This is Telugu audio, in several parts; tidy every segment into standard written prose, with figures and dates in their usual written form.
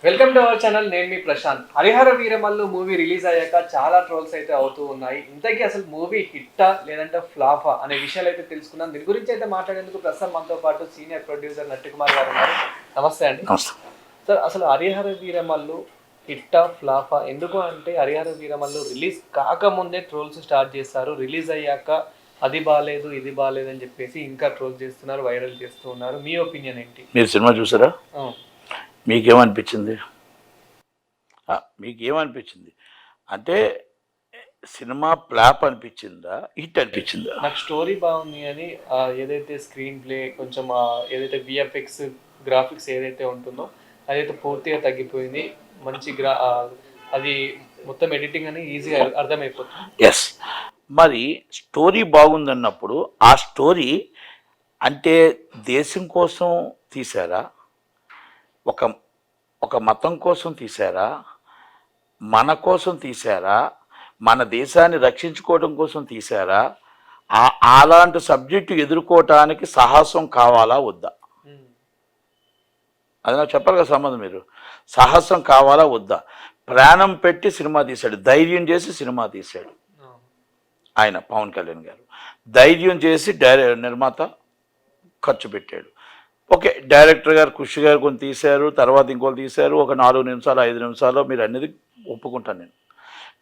Welcome to our channel. నేను మీ ప్రశాంత్. హరిహర వీరమల్లు మూవీ రిలీజ్ అయ్యాక చాలా ట్రోల్స్ అయితే అవుతూ ఉన్నాయి. ఇంతకీ అసలు మూవీ హిట్టా లేదంటే ఫ్లాఫా అనే విషయాలు అయితే తెలుసుకున్నాం. దీని గురించి అయితే మాట్లాడేందుకు ప్రస్తుతం మనతో పాటు సీనియర్ ప్రొడ్యూసర్ నట్టికుమార్ గారు ఉన్నారు. నమస్తే అండి. సార్, అసలు హరిహర వీరమల్లు హిట్టా ఫ్లాఫా? ఎందుకు అంటే హరిహర వీరమల్లు రిలీజ్ కాకముందే ట్రోల్స్ స్టార్ట్ చేస్తారు, రిలీజ్ అయ్యాక అది బాగాలేదు ఇది బాగాలేదు అని చెప్పేసి ఇంకా ట్రోల్ చేస్తున్నారు, వైరల్ చేస్తూ ఉన్నారు. మీ ఒపీనియన్ ఏంటి? మీరు సినిమా చూసారా? మీకేమనిపించింది? మీకేమనిపించింది అంటే సినిమా ఫ్లాప్ అనిపించిందా, హిట్ అనిపించిందా? నాకు స్టోరీ బాగుంది అని ఏదైతే స్క్రీన్ ప్లే కొంచెం ఏదైతే విఎఫ్ఎక్స్ గ్రాఫిక్స్ ఏదైతే ఉంటుందో అదైతే పూర్తిగా తగ్గిపోయింది. మంచి అది మొత్తం ఎడిటింగ్ అని ఈజీగా అర్థమైపోతుంది. ఎస్, మరి స్టోరీ బాగుందన్నప్పుడు ఆ స్టోరీ అంటే దేశం కోసం తీశారా, ఒక మతం కోసం తీశారా, మన కోసం తీశారా, మన దేశాన్ని రక్షించుకోవడం కోసం తీశారా? అలాంటి సబ్జెక్టు ఎదుర్కోవటానికి సాహసం కావాలా వద్దా? అది నాకు చెప్పాలి కదా సంబంధం. మీరు సాహసం కావాలా వద్దా? ప్రాణం పెట్టి సినిమా తీశాడు, ధైర్యం చేసి సినిమా తీశాడు ఆయన పవన్ కళ్యాణ్ గారు. ధైర్యం చేసి నిర్మాత ఖర్చు పెట్టాడు. ఓకే, డైరెక్టర్ గారు కృషి గారు కొన్ని తీశారు, తర్వాత ఇంకోటి తీశారు. ఒక 4 నిమిషాలు 5 నిమిషాలు మీరు అనేది ఒప్పుకుంటాను నేను.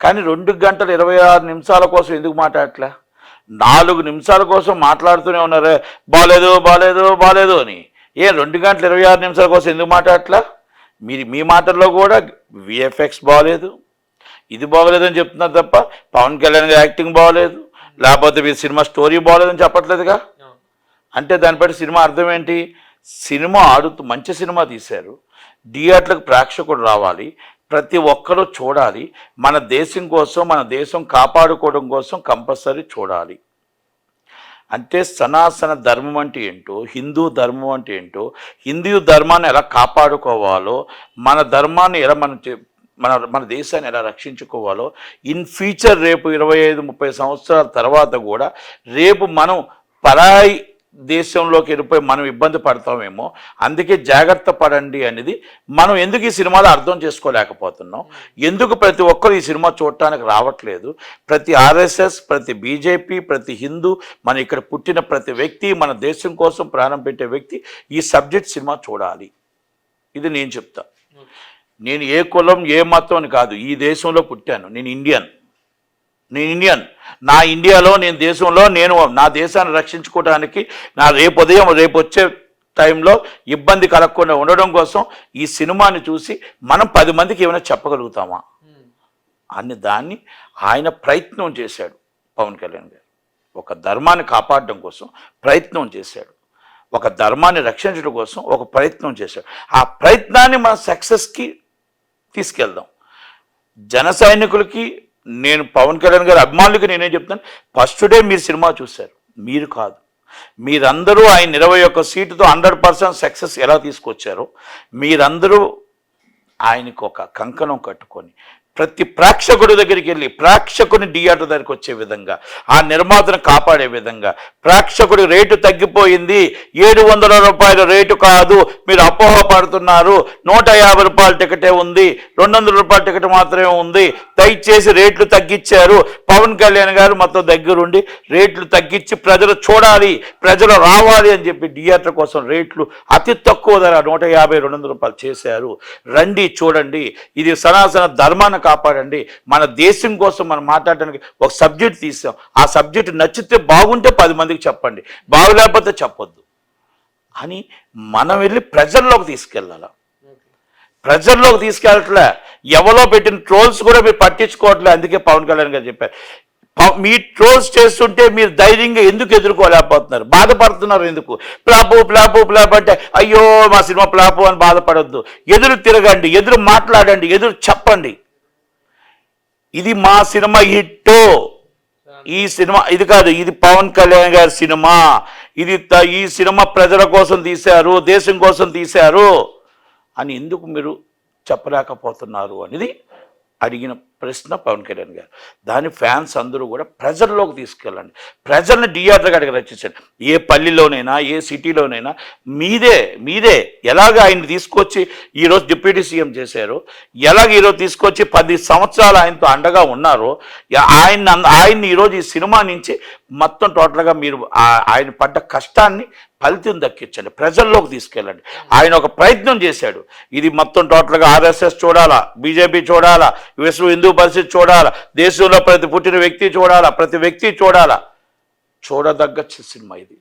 కానీ 2 గంటల 26 నిమిషాల కోసం ఎందుకు మాట్లాడట్లే? 4 నిమిషాల కోసం మాట్లాడుతూనే ఉన్నారే బాలేదు బాలేదు బాలేదు అని. 2 గంటల 26 నిమిషాల కోసం ఎందుకు మాట్లాడట్లా? మీరు మీ మాటల్లో కూడా విఎఫ్ఎక్స్ బాగలేదు, ఇది బాగలేదని చెప్తున్నారు తప్ప పవన్ కళ్యాణ్ గారి యాక్టింగ్ బాగలేదు, లేకపోతే మీరు సినిమా స్టోరీ బాగలేదని చెప్పట్లేదుగా. అంటే దాన్ని బట్టి సినిమా అర్థం ఏంటి? సినిమా మంచి సినిమా తీశారు, థియేటర్లకు ప్రేక్షకుడు రావాలి, ప్రతి ఒక్కరూ చూడాలి, మన దేశం కోసం మన దేశం కాపాడుకోవడం కోసం కంపల్సరీ చూడాలి. అంటే సనాతన ధర్మం అంటే ఏంటో, హిందూ ధర్మం అంటే ఏంటో, హిందూ ధర్మాన్ని ఎలా కాపాడుకోవాలో, మన ధర్మాన్ని ఎలా మన దేశాన్ని ఎలా రక్షించుకోవాలో ఇన్ ఫ్యూచర్ రేపు 25-30 సంవత్సరాల తర్వాత కూడా రేపు మనం పరాయి దేశంలోకి వెళ్ళిపోయి మనం ఇబ్బంది పడతామేమో, అందుకే జాగ్రత్త పడండి అనేది మనం ఎందుకు ఈ సినిమాలో అర్థం చేసుకోలేకపోతున్నాం. ఎందుకు ప్రతి ఒక్కరు ఈ సినిమా చూడటానికి రావట్లేదు? ప్రతి ఆర్ఎస్ఎస్, ప్రతి బీజేపీ, ప్రతి హిందూ, మన ఇక్కడ పుట్టిన ప్రతి వ్యక్తి, మన దేశం కోసం ప్రాణం పెట్టే వ్యక్తి ఈ సబ్జెక్ట్ సినిమా చూడాలి. ఇది నేను చెప్తా. నేను ఏ కులం ఏ మతం అని కాదు, ఈ దేశంలో పుట్టాను, నేను ఇండియన్. నా ఇండియాలో నేను దేశంలో నేను నా దేశాన్ని రక్షించుకోవడానికి నా రేపు వచ్చే టైంలో ఇబ్బంది కలగకుండా ఉండడం కోసం ఈ సినిమాని చూసి మనం 10 మందికి ఏమైనా చెప్పగలుగుతామా అని దాన్ని ఆయన ప్రయత్నం చేశాడు. పవన్ కళ్యాణ్ గారు ఒక ధర్మాన్ని కాపాడడం కోసం ప్రయత్నం చేశాడు, ఒక ధర్మాన్ని రక్షించడం కోసం ఒక ప్రయత్నం చేశాడు. ఆ ప్రయత్నాన్ని మన సక్సెస్కి తీసుకెళ్దాం. జన సైనికులకి, నేను పవన్ కళ్యాణ్ గారి అభిమానులకి నేనేం చెప్తాను, ఫస్ట్ డే మీరు సినిమా చూశారు, మీరు కాదు, మీరందరూ ఆయన 21 సీటుతో 100% సక్సెస్ ఎలా తీసుకొచ్చారో మీరందరూ ఆయనకు ఒక కంకణం కట్టుకొని ప్రతి ప్రేక్షకుడి దగ్గరికి వెళ్ళి ప్రేక్షకుని థియేటర్ దగ్గరికి వచ్చే విధంగా, ఆ నిర్మాతను కాపాడే విధంగా, ప్రేక్షకుడి రేటు తగ్గిపోయింది, 700 రూపాయల రేటు కాదు, మీరు అపోహపడుతున్నారు, 150 రూపాయల టికెటే ఉంది, 200 రూపాయల టికెట్ మాత్రమే ఉంది, దయచేసి రేట్లు తగ్గించారు. పవన్ కళ్యాణ్ గారు మొత్తం దగ్గరుండి రేట్లు తగ్గించి ప్రజలు చూడాలి, ప్రజలు రావాలి అని చెప్పి థియేటర్ కోసం రేట్లు అతి తక్కువ ధర 150-200 రూపాయలు చేశారు. రండి చూడండి, ఇది సనాతన ధర్మాన్ని కాపాడండి, మన దేశం కోసం మనం మాట్లాడడానికి ఒక సబ్జెక్ట్ తీసాం. ఆ సబ్జెక్ట్ నచ్చితే బాగుంటే 10 మందికి చెప్పండి, బాగులేకపోతే చెప్పొద్దు అని మనం వెళ్ళి ప్రజల్లోకి తీసుకెళ్ళాలి. ప్రజల్లోకి తీసుకెళ్ళట్లే, ఎవరో పెట్టిన ట్రోల్స్ కూడా మీరు పట్టించుకోవట్లే. అందుకే పవన్ కళ్యాణ్ గారు చెప్పారు, మీ ట్రోల్స్ చేస్తుంటే మీరు ధైర్యంగా ఎందుకు ఎదుర్కోలేకపోతున్నారు, బాధపడుతున్నారు ఎందుకు? ప్లాపు ప్లాపు ప్లాపు అంటే అయ్యో మా సినిమా ప్లాపు అని బాధపడొద్దు. ఎదురు తిరగండి, ఎదురు మాట్లాడండి, ఎదురు చెప్పండి, ఇది మా సినిమా హిట్టో, ఈ సినిమా ఇది కాదు, ఇది పవన్ కళ్యాణ్ గారి సినిమా, ఈ సినిమా ప్రజల కోసం తీశారు, దేశం కోసం తీశారు అని ఎందుకు మీరు చెప్పలేకపోతున్నారు అనేది అడిగిన ప్రశ్న పవన్ కళ్యాణ్ గారు. దాని ఫ్యాన్స్ అందరూ కూడా ప్రజల్లోకి తీసుకెళ్ళండి, ప్రజల్ని థియేటర్ కాడికి రచించండి. ఏ పల్లెలోనైనా ఏ సిటీలోనైనా మీదే ఎలాగ ఆయన్ని తీసుకొచ్చి ఈరోజు డిప్యూటీ సీఎం చేశారో, ఎలాగ ఈరోజు తీసుకొచ్చి 10 సంవత్సరాలు ఆయనతో అండగా ఉన్నారో, ఆయన్ని ఈరోజు ఈ సినిమా నుంచి మొత్తం టోటల్గా మీరు ఆయన పడ్డ కష్టాన్ని ఫలితం దక్కించండి, ప్రజల్లోకి తీసుకెళ్ళండి. ఆయన ఒక ప్రయత్నం చేశాడు, ఇది మొత్తం టోటల్గా ఆర్ఎస్ఎస్ చూడాలా, బీజేపీ చూడాలా, విశ్వ హిందూ పరిస్థితి చూడాలా, దేశంలో పుట్టిన వ్యక్తి చూడాలా, ప్రతి వ్యక్తి చూడాలా, చూడదగ్గ సినిమా ఇది.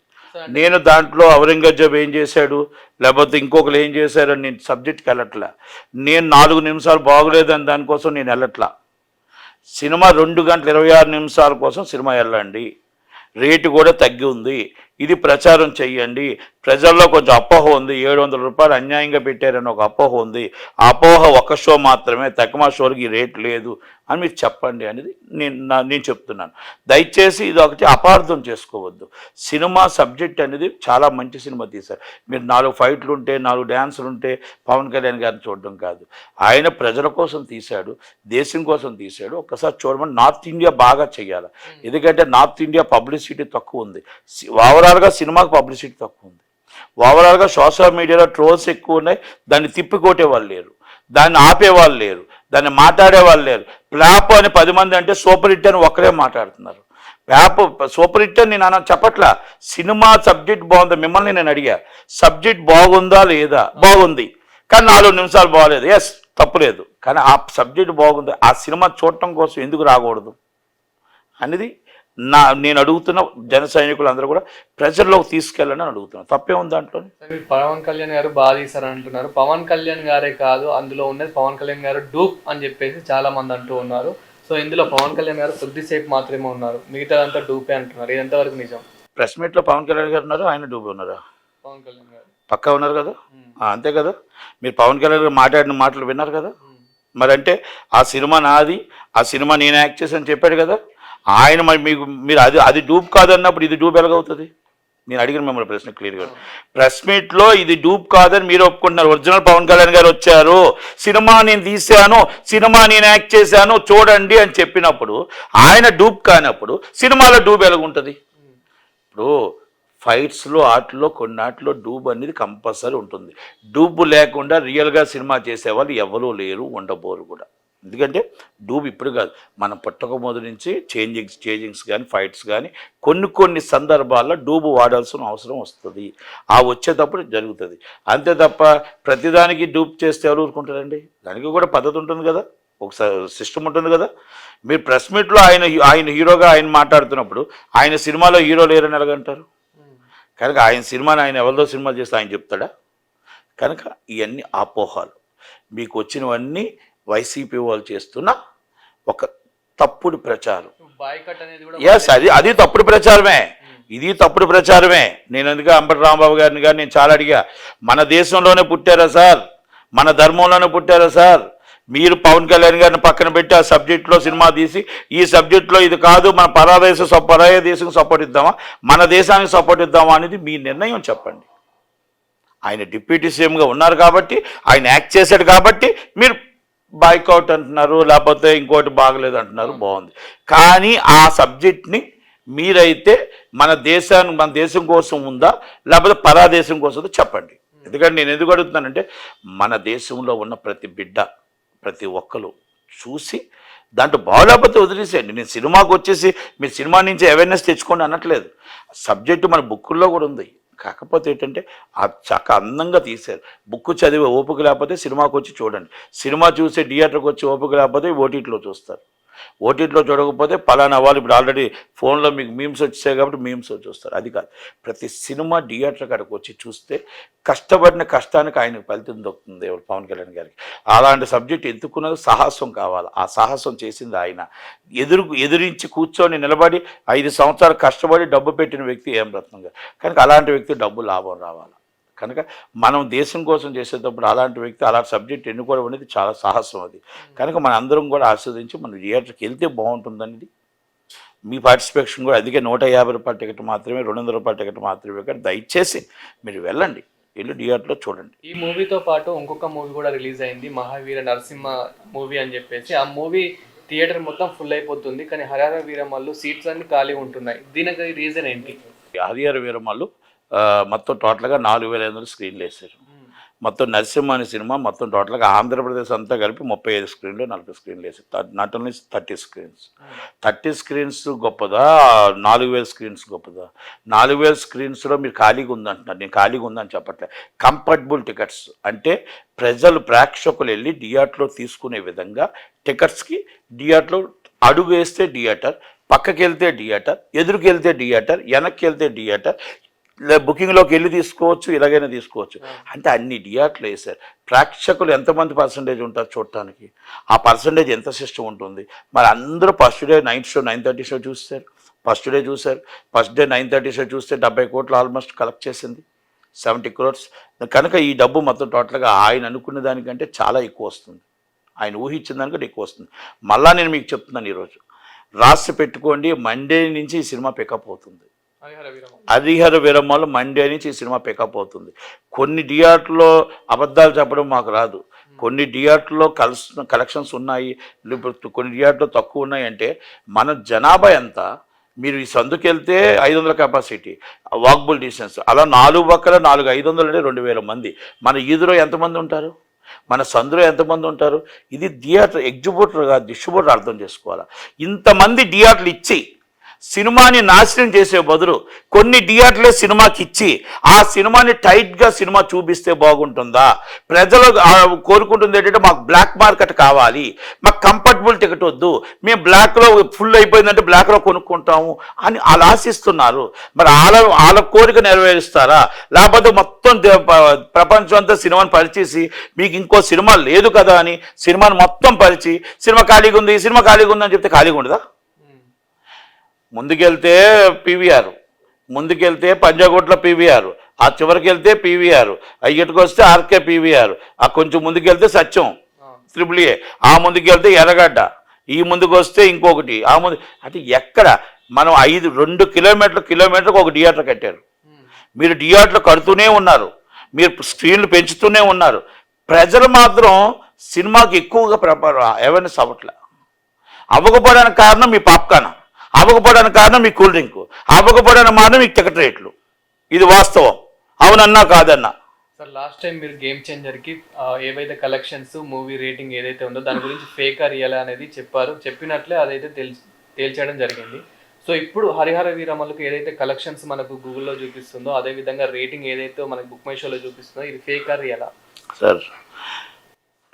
నేను దాంట్లో ఔరంగజేబ్ ఏం చేశాడు లేకపోతే ఇంకొకరు ఏం చేశారని నేను సబ్జెక్ట్కి వెళ్ళట్లా. నేను 4 నిమిషాలు బాగోలేదని దానికోసం నేను వెళ్ళట్లా. సినిమా 2 గంటల 26 నిమిషాల కోసం సినిమా వెళ్ళండి. రేటు కూడా తగ్గి ఉంది, ఇది ప్రచారం చెయ్యండి. ప్రజల్లో కొంచెం అపోహ ఉంది, 700 రూపాయలు అన్యాయంగా పెట్టారని ఒక అపోహ ఉంది. ఆ అపోహ ఒక షో మాత్రమే, తక్కువ షోలకి రేట్ లేదు అని మీరు చెప్పండి అనేది నేను చెప్తున్నాను. దయచేసి ఇది ఒకటి అపార్థం చేసుకోవద్దు. సినిమా సబ్జెక్ట్ అనేది చాలా మంచి సినిమా తీశారు. మీరు 4 ఫైట్లు ఉంటే 4 డ్యాన్సులు ఉంటే పవన్ కళ్యాణ్ గారిని చూడడం కాదు, ఆయన ప్రజల కోసం తీశాడు, దేశం కోసం తీశాడు. ఒక్కసారి చూడమని. నార్త్ ఇండియా బాగా చెయ్యాలి, ఎందుకంటే నార్త్ ఇండియా పబ్లిసిటీ తక్కువ ఉంది, ఓవరాల్గా సినిమాకి పబ్లిసిటీ తక్కువ ఉంది, ఓవరాల్గా సోషల్ మీడియాలో ట్రోల్స్ ఎక్కువ ఉన్నాయి. దాన్ని తిప్పికొట్టే వాళ్ళు లేరు, దాన్ని ఆపేవాళ్ళు లేరు, దాన్ని మాట్లాడేవాళ్ళు లేరు. ప్లాప్ అని 10 మంది అంటే సూపర్ హిట్ అని ఒక్కరే మాట్లాడుతున్నారు. ప్లాప్ సూపర్ హిట్ అని నేను చెప్పట్లా, సినిమా సబ్జెక్ట్ బాగుంది. మిమ్మల్ని నేను అడిగా, సబ్జెక్ట్ బాగుందా లేదా? బాగుంది, కానీ 4 నిమిషాలు బాగలేదు. ఎస్, తప్పులేదు, కానీ ఆ సబ్జెక్ట్ బాగుంది. ఆ సినిమా చూడటం కోసం ఎందుకు రాకూడదు అనేది నేను అడుగుతున్న జన సైనికులు అందరూ కూడా ప్రజల్లోకి తీసుకెళ్ళని అడుగుతున్నాను. తప్పే ఉంది దాంట్లో. పవన్ కళ్యాణ్ గారు బాగా తీశారు అంటున్నారు. పవన్ కళ్యాణ్ గారే కాదు, అందులో ఉన్నది పవన్ కళ్యాణ్ గారు డూప్ అని చెప్పేసి చాలా మంది అంటూ ఉన్నారు. సో ఇందులో పవన్ కళ్యాణ్ గారు కొద్దిసేపు మాత్రమే ఉన్నారు, మిగతాదంతా డూపే అంటున్నారు. ఇది ఎంతవరకు నిజం? ప్రెస్ మీట్లో పవన్ కళ్యాణ్ గారు ఉన్నారు, ఆయన డూబే ఉన్నారా? పవన్ కళ్యాణ్ గారు పక్కా ఉన్నారు కదా, అంతే కదా. మీరు పవన్ కళ్యాణ్ గారు మాట్లాడిన మాటలు విన్నారు కదా. మరి అంటే ఆ సినిమా నాది, ఆ సినిమా నేను యాక్ట్ చేశాను చెప్పాడు కదా ఆయన. మరి మీరు అది డూప్ కాదన్నప్పుడు ఇది డూప్ ఎలాగవుతుంది? నేను అడిగిన మిమ్మల్ని ప్రశ్న క్లియర్గా. ప్రెస్ మీట్లో ఇది డూప్ కాదని మీరు ఒప్పుకుంటున్నారు. ఒరిజినల్ పవన్ కళ్యాణ్ గారు వచ్చారు, సినిమా నేను తీశాను, సినిమా నేను యాక్ట్ చేశాను చూడండి అని చెప్పినప్పుడు ఆయన డూప్ కానప్పుడు సినిమాలో డూప్ ఎలాగుంటుంది? ఇప్పుడు ఫైట్స్లో ఆటల్లో కొన్నాటిలో డూబ్ అనేది కంపల్సరీ ఉంటుంది. డూబ్ లేకుండా రియల్గా సినిమా చేసేవాళ్ళు ఎవరూ లేరు, ఉండబోరు కూడా. ఎందుకంటే డూబ్ ఇప్పుడు కాదు, మనం పుట్టక మొదటి నుంచి చేంజింగ్స్ కానీ ఫైట్స్ కానీ కొన్ని సందర్భాల్లో డూబ్ వాడాల్సిన అవసరం వస్తుంది. ఆ వచ్చేటప్పుడు జరుగుతుంది. అంతే తప్ప ప్రతిదానికి డూబ్ చేస్తే ఎవరు ఊరుకుంటారండి? దానికి కూడా పద్ధతి ఉంటుంది కదా, ఒక సిస్టమ్ ఉంటుంది కదా. మీరు ప్రెస్ మీట్లో ఆయన హీరోగా ఆయన మాట్లాడుతున్నప్పుడు ఆయన సినిమాలో హీరో లేరని ఎలాగంటారు? కనుక ఆయన సినిమాని ఆయన ఎవరిదో సినిమాలు చేస్తే ఆయన చెప్తాడా? కనుక ఇవన్నీ అపోహలు. మీకు వచ్చినవన్నీ వైసీపీ వాళ్ళు చేస్తున్న ఒక తప్పుడు ప్రచారం. ఎస్, అది తప్పుడు ప్రచారమే, ఇది తప్పుడు ప్రచారమే. నేను అందుకే అంబటి రాంబాబు గారిని కానీ నేను చాలా అడిగా, మన దేశంలోనే పుట్టారా సార్, మన ధర్మంలోనే పుట్టారా సార్? మీరు పవన్ కళ్యాణ్ గారిని పక్కన పెట్టి ఆ సబ్జెక్ట్లో సినిమా తీసి ఈ సబ్జెక్ట్లో ఇది కాదు, మన పరాయ దేశం సపోర్ట్ ఇద్దామా, మన దేశానికి సపోర్ట్ ఇద్దామా అనేది మీ నిర్ణయం చెప్పండి. ఆయన డిప్యూటీ సీఎంగా ఉన్నారు కాబట్టి, ఆయన యాక్ట్ చేశాడు కాబట్టి మీరు బాయ్కౌట్ అంటున్నారు, లేకపోతే ఇంకోటి బాగలేదు అంటున్నారు. బాగుంది, కానీ ఆ సబ్జెక్ట్ని మీరైతే మన దేశం కోసం ఉందా లేకపోతే పరాదేశం కోసం ఉందా చెప్పండి. ఎందుకంటే నేను ఎందుకు అడుగుతున్నానంటే, మన దేశంలో ఉన్న ప్రతి బిడ్డ ప్రతి ఒక్కరు చూసి దాంట్లో బాగోలేకపోతే వదిలేసేయండి. నేను సినిమాకి వచ్చేసి మీరు సినిమా నుంచి అవేర్నెస్ తెచ్చుకోండి అనట్లేదు. సబ్జెక్టు మన బుక్కుల్లో కూడా ఉంది. కాకపోతే ఏంటంటే చక్కగా అందంగా తీశారు. బుక్ చదివే ఓపిక లేకపోతే సినిమాకి వచ్చి చూడండి. సినిమా చూసే థియేటర్కి వచ్చి ఓపిక లేకపోతే ఓటీటీలో చూస్తారు. ఓటీటీలో చూడకపోతే పలానా వాళ్ళు ఇప్పుడు ఆల్రెడీ ఫోన్లో మీకు మీమ్స్ వచ్చాయి కాబట్టి మీమ్స్ చూస్తారు. అది కాదు, ప్రతి సినిమా థియేటర్ కాడికి వచ్చి చూస్తే కష్టపడిన కష్టానికి ఆయనకు ఫలితం దొరుకుతుంది ఎవరు పవన్ కళ్యాణ్ గారికి. అలాంటి సబ్జెక్ట్ ఎత్తుకున్నది సాహసం కావాలి. ఆ సాహసం చేసింది ఆయన. ఎదురించి కూర్చొని నిలబడి 5 సంవత్సరాలు కష్టపడి డబ్బు పెట్టిన వ్యక్తి ఏం రత్నం గారు. కనుక అలాంటి వ్యక్తి డబ్బు లాభం రావాలి. కనుక మనం దేశం కోసం చేసేటప్పుడు అలాంటి వ్యక్తి అలాంటి సబ్జెక్ట్ ఎన్నుకోవడం అనేది చాలా సాహసం. అది కనుక మన అందరం కూడా ఆస్వాదించి మనం థియేటర్కి వెళ్తే బాగుంటుందనేది మీ పార్టిసిపేషన్ కూడా. అందుకే 150 రూపాయల టికెట్ మాత్రమే, 200 రూపాయల టికెట్ మాత్రమే. కానీ దయచేసి మీరు వెళ్ళండి, వెళ్ళి థియేటర్లో చూడండి. ఈ మూవీతో పాటు ఇంకొక మూవీ కూడా రిలీజ్ అయింది, మహావీర నరసింహ మూవీ అని చెప్పేసి. ఆ మూవీ థియేటర్ మొత్తం ఫుల్ అయిపోతుంది, కానీ హరిహర వీరమల్లు సీట్స్ అన్ని ఖాళీ ఉంటున్నాయి. దీనికి రీజన్ ఏంటి? హరిహర వీరమల్లు మొత్తం టోటల్గా 4500 స్క్రీన్లు వేసారు. మొత్తం నరసింహ అనే సినిమా మొత్తం టోటల్గా ఆంధ్రప్రదేశ్ అంతా కలిపి 35 స్క్రీన్లు 40 స్క్రీన్లు వేసారు. Not only 30 screens. 30 స్క్రీన్స్ గొప్పదా, 4000 స్క్రీన్స్ గొప్పదా? 4000 స్క్రీన్స్లో మీరు ఖాళీగా ఉందంటున్నారు, నేను ఖాళీగా ఉందని చెప్పట్లేదు. కంఫర్టబుల్ టికెట్స్ అంటే ప్రేక్షకులు వెళ్ళి థియేటర్లో తీసుకునే విధంగా టికెట్స్కి, థియేటర్లో అడుగు వేస్తే థియేటర్, పక్కకి వెళ్తే థియేటర్, ఎదురుకి వెళ్తే థియేటర్, వెనక్కి వెళ్తే థియేటర్, బుకింగ్లోకి వెళ్ళి తీసుకోవచ్చు, ఇలాగైనా తీసుకోవచ్చు. అంటే అన్ని థియేటర్లు వేసారు. ప్రేక్షకులు ఎంతమంది పర్సంటేజ్ ఉంటారు చూడటానికి? ఆ పర్సంటేజ్ ఎంత సిస్టమ్ ఉంటుంది? మరి అందరూ first day night show 9:30 show చూస్తారు. ఫస్ట్ డే 9:30 షో చూస్తే 70 కోట్లు ఆల్మోస్ట్ కలెక్ట్ చేసింది, 70 crores. కనుక ఈ డబ్బు మొత్తం టోటల్గా ఆయన అనుకున్న దానికంటే చాలా ఎక్కువ వస్తుంది, ఆయన ఊహించిన దానికంటే ఎక్కువ వస్తుంది. మళ్ళా నేను మీకు చెప్తున్నాను, ఈరోజు రాసి పెట్టుకోండి, మండే నుంచి ఈ సినిమా పికప్ అవుతుంది. హరిహర వీరమల్లు మండే నుంచి ఈ సినిమా పికప్ అవుతుంది. కొన్ని థియేటర్లో అబద్ధాలు చెప్పడం మాకు రాదు. కొన్ని థియేటర్లో కలెక్షన్స్ ఉన్నాయి, కొన్ని థియేటర్లో తక్కువ ఉన్నాయి. అంటే మన జనాభా ఎంత? మీరు ఈ సందుకు వెళ్తే 500 కెపాసిటీ, వాక్బుల్ డిస్టెన్స్, అలా 4 పక్కల 500 అంటే 2000 మంది. మన ఈదులో ఎంతమంది ఉంటారు? మన సందులో ఎంతమంది ఉంటారు? ఇది థియేటర్ ఎగ్జిబ్యూటర్ కాదు, డిస్ట్రిబ్యూటర్ అర్థం చేసుకోవాలి. ఇంతమంది థియేటర్లు ఇచ్చి సినిమాని నాశనం చేసే బదులు కొన్ని థియేటర్లే సినిమాకి ఇచ్చి ఆ సినిమాని టైట్గా సినిమా చూపిస్తే బాగుంటుందా? ప్రజలు కోరుకుంటుంది ఏంటంటే మాకు బ్లాక్ మార్కెట్ కావాలి, మాకు కంఫర్టబుల్ టికెట్ వద్దు, మేము బ్లాక్లో ఫుల్ అయిపోయిందంటే బ్లాక్లో కొనుక్కుంటాము అని అలా ఆశిస్తున్నారు. మరి వాళ్ళ కోరిక నెరవేరుస్తారా? లేకపోతే మొత్తం ప్రపంచం అంతా సినిమాని పరిచేసి మీకు ఇంకో సినిమా లేదు కదా అని సినిమాని మొత్తం పరిచి సినిమా ఖాళీగా ఉంది అని చెప్తే ఖాళీగా ఉండదా? ముందుకెళ్తే పీవీఆర్, ముందుకెళ్తే పంజాగుట్ల పీవీఆర్, ఆ చివరికి వెళ్తే పీవీఆర్, అయ్యటికి వస్తే ఆర్కే పీవీఆర్, ఆ కొంచెం ముందుకెళ్తే సత్యం AAA, ఆ ముందుకెళ్తే ఎర్రగడ్డ, ఈ ముందుకు వస్తే ఇంకొకటి, ఆ ముందు అంటే ఎక్కడ మనం 2 కిలోమీటర్లకు ఒక థియేటర్ కట్టారు. మీరు థియేటర్లు కడుతూనే ఉన్నారు, మీరు స్క్రీన్లు పెంచుతూనే ఉన్నారు. ప్రజలు మాత్రం సినిమాకి ఎక్కువగా అవేర్నెస్ అవ్వకపోవడానికి కారణం మీ పాప్కార్న్, అవ్వకపోవడానికి కారణం మీ కూల్ డ్రింక్, అవ్వకపోవడానికి మాత్రం మీ టికెట్ రేట్లు. ఇది వాస్తవం, అవునన్నా కాదన్నా. సార్, లాస్ట్ టైం మీరు గేమ్ చేంజర్కి ఏవైతే కలెక్షన్స్, మూవీ రేటింగ్ ఏదైతే ఉందో దాని గురించి ఫేక్ రియల్ అనేది చెప్పినట్లే అదైతే తేల్చేయడం జరిగింది. సో ఇప్పుడు హరిహర వీరమల్లుకి ఏదైతే కలెక్షన్స్ మనకు గూగుల్లో చూపిస్తుందో అదే విధంగా రేటింగ్ ఏదైతే మనకు బుక్ మై షోలో చూపిస్తుందో ఇది ఫేక్ రియలా? సార్,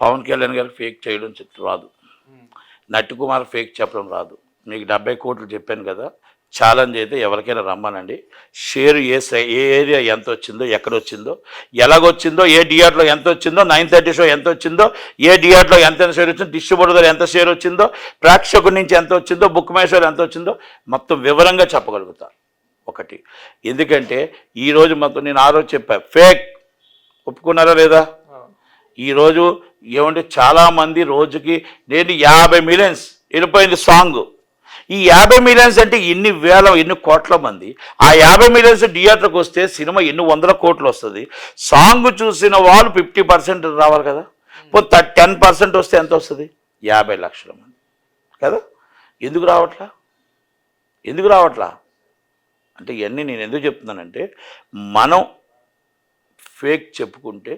పవన్ కళ్యాణ్ గారు ఫేక్ చేయడం రాదు, నటి కుమార్ ఫేక్ చెప్పడం రాదు. మీకు 70 కోట్లు చెప్పాను కదా, ఛాలెంజ్ అయితే ఎవరికైనా రమ్మనండి. షేర్ ఏ ఏరియా ఎంత వచ్చిందో, ఎక్కడొచ్చిందో, ఎలాగొచ్చిందో, ఏ థియేటర్లో ఎంత వచ్చిందో, 9:30 షో ఎంత వచ్చిందో, ఏ థియేటర్లో ఎంత షేర్ వచ్చిందో, డిస్ట్రిబ్యూటర్ ఎంత షేర్ వచ్చిందో, ప్రేక్షకుడి నుంచి ఎంత వచ్చిందో, బుక్ మై షోలో ఎంత వచ్చిందో మొత్తం వివరంగా చెప్పగలుగుతా. ఒకటి, ఎందుకంటే ఈరోజు మొత్తం నేను ఆ రోజు చెప్పా ఫేక్, ఒప్పుకున్నారా లేదా? ఈరోజు ఏమంటే చాలామంది రోజుకి నేను 50 మిలియన్స్ వెళ్ళిపోయింది సాంగ్. ఈ 50 మిలియన్స్ అంటే ఎన్ని కోట్ల మంది. ఆ 50 మిలియన్స్ థియేటర్కి వస్తే సినిమా ఎన్ని 100 కోట్లు వస్తుంది. సాంగ్ చూసిన వాళ్ళు 50% రావాలి కదా, 10% వస్తే ఎంత వస్తుంది? 50 లక్షల మంది కదా. ఎందుకు రావట్లా అంటే ఇవన్నీ నేను ఎందుకు చెప్తున్నానంటే, మనం ఫేక్ చెప్పుకుంటే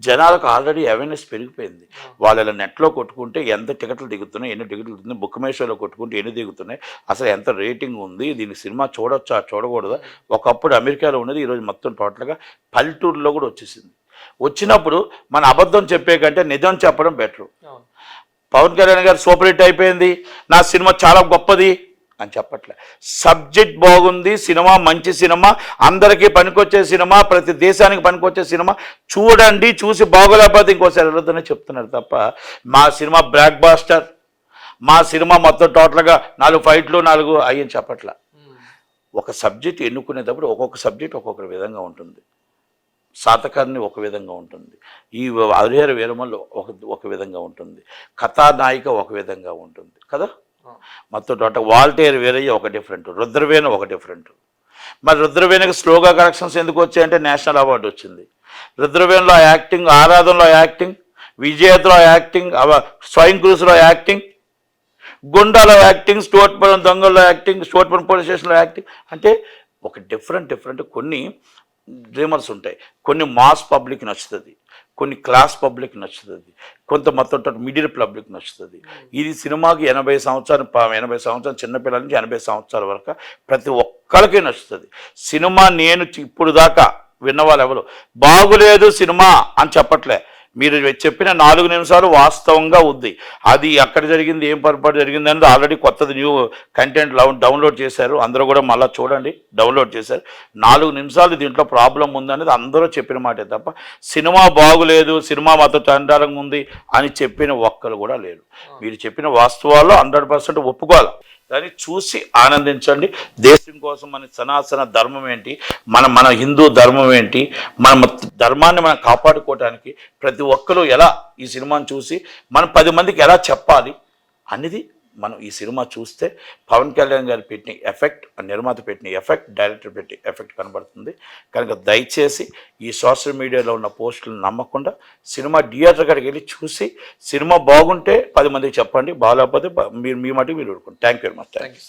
జనాలకు ఆల్రెడీ అవేర్నెస్ పెరిగిపోయింది. వాళ్ళు ఇలా నెట్లో కొట్టుకుంటే ఎంత టికెట్లు దిగుతున్నాయి, ఎన్ని టికెట్లు దిగుతున్నాయి, బుక్ మై షోలో కొట్టుకుంటే ఎన్ని దిగుతున్నాయి, అసలు ఎంత రేటింగ్ ఉంది, దీనికి సినిమా చూడొచ్చా చూడకూడదా. ఒకప్పుడు అమెరికాలో ఉన్నది ఈరోజు మొత్తం టోటల్గా పల్లెటూరులో కూడా వచ్చేసింది. వచ్చినప్పుడు మన అబద్ధం చెప్పే కంటే నిజం చెప్పడం బెటరు. పవన్ కళ్యాణ్ గారు సూపర్ హిట్ అయిపోయింది, నా సినిమా చాలా గొప్పది అని చెప్పట్లే. సబ్జెక్ట్ బాగుంది, సినిమా మంచి సినిమా, అందరికీ పనికొచ్చే సినిమా, ప్రతి దేశానికి పనికొచ్చే సినిమా, చూడండి, చూసి బాగోలేకపోతే ఇంకోసారి వెళ్ళొద్దనే చెప్తున్నారు తప్ప మా సినిమా బ్లాక్ బాస్టర్, మా సినిమా మొత్తం టోటల్గా 4 ఫైట్లు 4 అయ్యని చెప్పట్లా. ఒక సబ్జెక్ట్ ఎన్నుకునేటప్పుడు ఒక్కొక్క సబ్జెక్ట్ ఒక్కొక్క విధంగా ఉంటుంది. శాతకర్ణి ఒక విధంగా ఉంటుంది, ఈ హరిహర వీరమల్లు ఒక విధంగా ఉంటుంది, కథానాయిక ఒక విధంగా ఉంటుంది కదా. మొత్తం టోటల్ వాల్టేర్ వీరయ్య ఒక డిఫరెంట్, రుద్రవేణ ఒక డిఫరెంట్. మరి రుద్రవేణకి స్లోగా కలెక్షన్స్ ఎందుకు వచ్చాయంటే నేషనల్ అవార్డు వచ్చింది. రుద్రవేణలో యాక్టింగ్, ఆరాధనలో యాక్టింగ్, విజేతలో యాక్టింగ్, స్వయం కృషిలో యాక్టింగ్, గుండాల యాక్టింగ్, స్టోట్పురం దొంగల్లో యాక్టింగ్, స్టోట్పురం పోలీస్ స్టేషన్లో యాక్టింగ్ అంటే ఒక డిఫరెంట్ కొన్ని డ్రీమర్స్ ఉంటాయి. కొన్ని మాస్ పబ్లిక్ నచ్చుతుంది, కొన్ని క్లాస్ పబ్లిక్ నచ్చుతుంది, కొంత మొత్తం మిడిల్ పబ్లిక్ నచ్చుతుంది. ఇది సినిమాకి 80 సంవత్సరాలు చిన్నపిల్లల నుంచి 80 సంవత్సరాల వరకు ప్రతి ఒక్కరికి నచ్చుతుంది. సినిమా నేను ఇప్పుడు దాకా విన్నవాళ్ళు ఎవరు బాగులేదు సినిమా అని చెప్పట్లే. మీరు చెప్పిన 4 నిమిషాలు వాస్తవంగా ఉంది. అది అక్కడ జరిగింది, ఏం పొరపాటు జరిగింది అనేది ఆల్రెడీ కొత్తది న్యూ కంటెంట్ డౌన్లోడ్ చేశారు. అందరూ కూడా మళ్ళీ చూడండి, డౌన్లోడ్ చేశారు. 4 నిమిషాలు దీంట్లో ప్రాబ్లం ఉందనేది అందరూ చెప్పిన మాటే తప్ప సినిమా బాగులేదు, సినిమా మాతో చండాలంగా ఉంది అని చెప్పిన ఒక్కరు కూడా లేరు. మీరు చెప్పిన వాస్తవాల్లో 100% ఒప్పుకోవాలి. దాన్ని చూసి ఆనందించండి. దేశం కోసం మన సనాతన ధర్మం ఏంటి, మన హిందూ ధర్మం ఏంటి, మన ధర్మాన్ని మనం కాపాడుకోవడానికి ప్రతి ఒక్కరూ ఎలా ఈ సినిమాను చూసి మనం 10 మందికి ఎలా చెప్పాలి అనేది మనం ఈ సినిమా చూస్తే పవన్ కళ్యాణ్ గారు పెట్టిన ఎఫెక్ట్, నిర్మాత పెట్టిన ఎఫెక్ట్, డైరెక్టర్ పెట్టిన ఎఫెక్ట్ కనబడుతుంది. కనుక దయచేసి ఈ సోషల్ మీడియాలో ఉన్న పోస్టులను నమ్మకుండా సినిమా థియేటర్ కాడికి వెళ్ళి చూసి సినిమా బాగుంటే 10 మందికి చెప్పండి, బాగాలేకపోతే మీరు మీ మటుకు మీరు ఊరుకోండి. Thank you very much. Thank you.